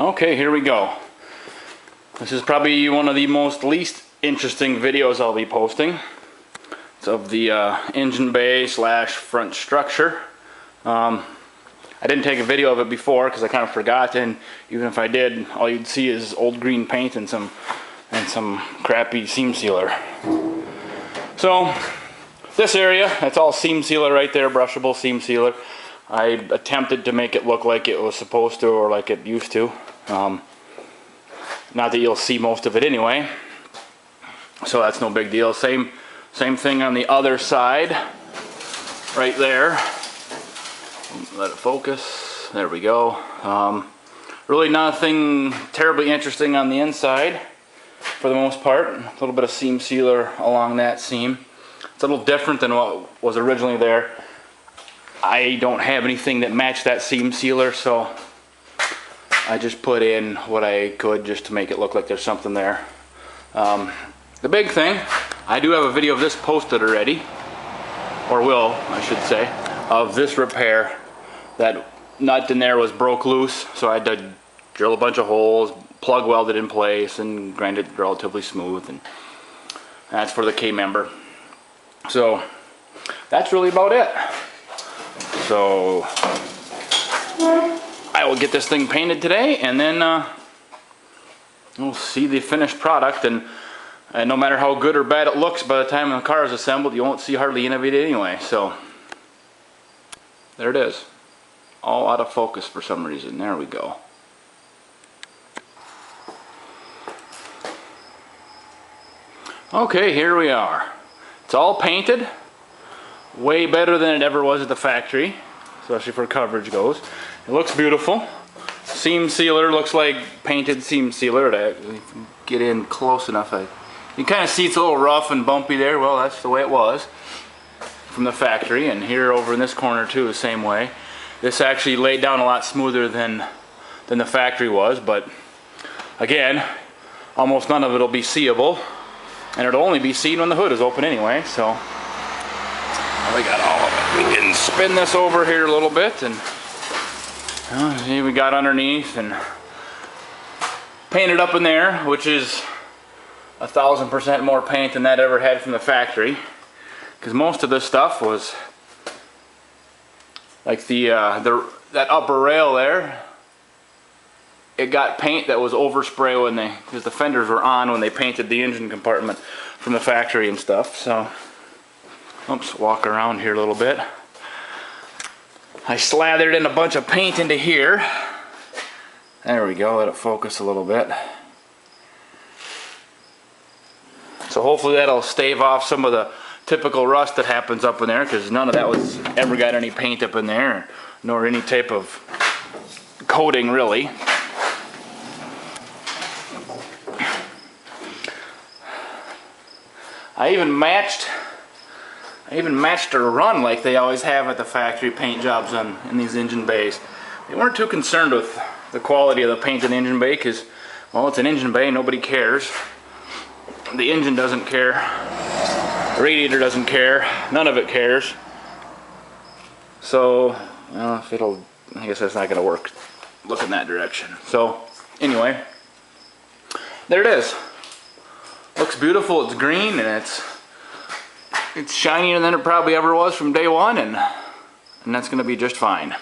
Okay, here we go. This is probably one of the least interesting videos I'll be posting. It's of the engine bay slash front structure. I didn't take a video of it before because I kind of forgot, and even if I did, all you'd see is old green paint and some crappy seam sealer. So this area, that's all seam sealer right there, brushable seam sealer. I attempted to make it look like it was supposed to, or like it used to. Not that you'll see most of it anyway, so that's no big deal. Same thing on the other side, right there. Let it focus. There we go. Really nothing terribly interesting on the inside, for the most part. A little bit of seam sealer along that seam. It's a little different than what was originally there. I don't have anything that matched that seam sealer, so I just put in what I could just to make it look like there's something there. The big thing, I do have a video of this posted already, or will, I should say, of this repair. That nut in there was broke loose, so I had to drill a bunch of holes, plug welded in place, and grind it relatively smooth, and that's for the K-member. So that's really about it. So I will get this thing painted today, and then we'll see the finished product. And no matter how good or bad it looks, by the time the car is assembled, you won't see hardly any of it anyway. So there it is, all out of focus for some reason. There we go. Okay, here we are. It's all painted. Way better than it ever was at the factory, especially for coverage goes. It looks beautiful. Seam sealer looks like painted seam sealer. To get in close enough, you can kind of see it's a little rough and bumpy there. Well, that's the way it was from the factory. And here over in this corner too, the same way. This actually laid down a lot smoother than the factory was, but again, almost none of it will be seeable, and it'll only be seen when the hood is open anyway. So we got all of it. We can spin this over here a little bit, and see, we got underneath and painted up in there, which is 1,000% more paint than that ever had from the factory, because most of this stuff was like that upper rail there. It got paint that was overspray because the fenders were on when they painted the engine compartment from the factory and stuff. So oops, walk around here a little bit. I slathered in a bunch of paint into here. There we go, let it focus a little bit. So hopefully that'll stave off some of the typical rust that happens up in there, because none of that was ever got any paint up in there, nor any type of coating really. I even matched a run like they always have at the factory paint jobs in these engine bays. They weren't too concerned with the quality of the paint in the engine bay because, well, it's an engine bay, nobody cares. The engine doesn't care. The radiator doesn't care. None of it cares. So, well, I guess that's not going to work. Look in that direction. So, anyway, there it is. Looks beautiful. It's green, and it's shinier than it probably ever was from day one, and that's going to be just fine.